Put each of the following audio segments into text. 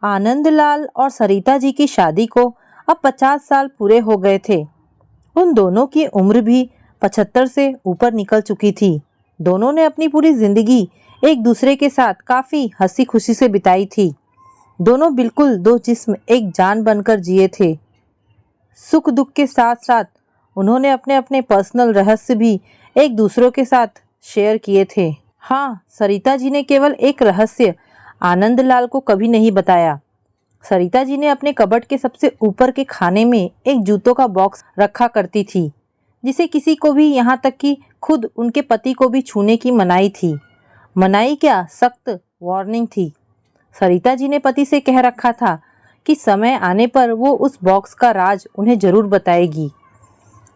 आनंदलाल और सरिता जी की शादी को अब 50 साल पूरे हो गए थे। उन दोनों की उम्र भी 75 से ऊपर निकल चुकी थी। दोनों ने अपनी पूरी जिंदगी एक दूसरे के साथ काफी हंसी खुशी से बिताई थी। दोनों बिल्कुल दो जिस्म एक जान बनकर जिए थे। सुख दुख के साथ साथ उन्होंने अपने अपने पर्सनल रहस्य भी एक दूसरों के साथ शेयर किए थे। हाँ, सरिता जी ने केवल एक रहस्य आनंदलाल को कभी नहीं बताया। सरिता जी ने अपने कबर्ड के सबसे ऊपर के खाने में एक जूतों का बॉक्स रखा करती थी, जिसे किसी को भी, यहाँ तक कि खुद उनके पति को भी छूने की मनाही थी। मनाही क्या, सख्त वार्निंग थी। सरिता जी ने पति से कह रखा था कि समय आने पर वो उस बॉक्स का राज उन्हें जरूर बताएगी।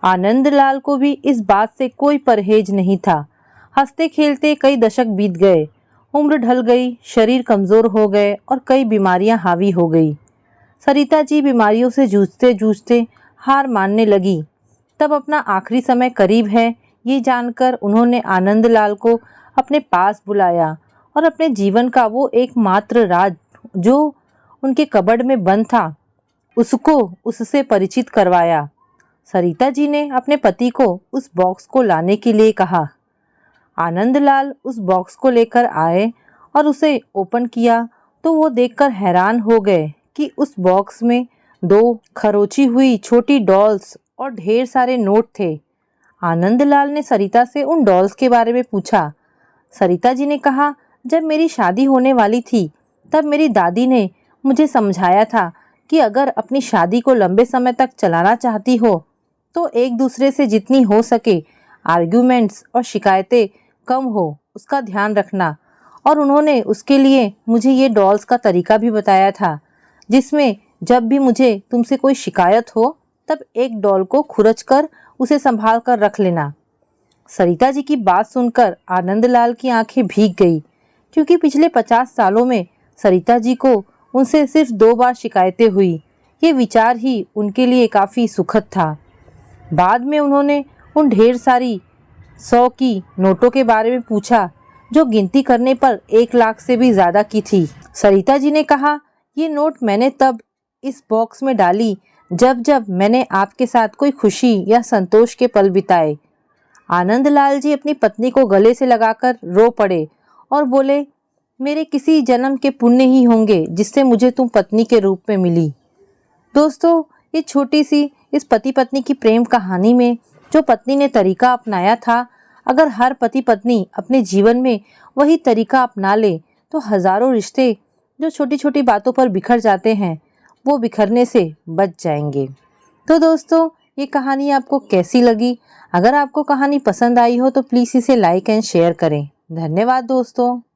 आनंदलाल को भी इस बात से कोई परहेज नहीं था। हंसते खेलते कई दशक बीत गए, उम्र ढल गई, शरीर कमजोर हो गए और कई बीमारियां हावी हो गई। सरिता जी बीमारियों से जूझते जूझते हार मानने लगी। तब अपना आखिरी समय करीब है ये जानकर उन्होंने आनंदलाल को अपने पास बुलाया और अपने जीवन का वो एकमात्र राज जो उनके कबर्ड में बंद था, उसको उससे परिचित करवाया। सरिता जी ने अपने पति को उस बॉक्स को लाने के लिए कहा। आनंदलाल उस बॉक्स को लेकर आए और उसे ओपन किया तो वो देखकर हैरान हो गए कि उस बॉक्स में 2 खरोची हुई छोटी डॉल्स और ढेर सारे नोट थे। आनंदलाल ने सरिता से उन डॉल्स के बारे में पूछा। सरिता जी ने कहा, जब मेरी शादी होने वाली थी तब मेरी दादी ने मुझे समझाया था कि अगर अपनी शादी को लंबे समय तक चलाना चाहती हो तो एक दूसरे से जितनी हो सके आर्ग्यूमेंट्स और शिकायतें कम हो उसका ध्यान रखना। और उन्होंने उसके लिए मुझे ये डॉल्स का तरीका भी बताया था, जिसमें जब भी मुझे तुमसे कोई शिकायत हो तब एक डॉल को खुरच कर उसे संभाल कर रख लेना। सरिता जी की बात सुनकर आनंदलाल की आंखें भीग गई, क्योंकि पिछले 50 सालों में सरिता जी को उनसे सिर्फ 2 बार शिकायतें हुई। ये विचार ही उनके लिए काफ़ी सुखद था। बाद में उन्होंने उन ढेर सारी 100 की नोटों के बारे में पूछा, जो गिनती करने पर 1 लाख से भी ज़्यादा की थी। सरिता जी ने कहा, ये नोट मैंने तब इस बॉक्स में डाली जब जब मैंने आपके साथ कोई खुशी या संतोष के पल बिताए। आनंदलाल जी अपनी पत्नी को गले से लगाकर रो पड़े और बोले, मेरे किसी जन्म के पुण्य ही होंगे जिससे मुझे तुम पत्नी के रूप में मिली। दोस्तों, ये छोटी सी इस पति पत्नी की प्रेम कहानी में जो पत्नी ने तरीका अपनाया था, अगर हर पति पत्नी अपने जीवन में वही तरीका अपना ले तो हजारों रिश्ते जो छोटी छोटी बातों पर बिखर जाते हैं वो बिखरने से बच जाएंगे। तो दोस्तों, ये कहानी आपको कैसी लगी? अगर आपको कहानी पसंद आई हो तो प्लीज़ इसे लाइक एंड शेयर करें। धन्यवाद दोस्तों।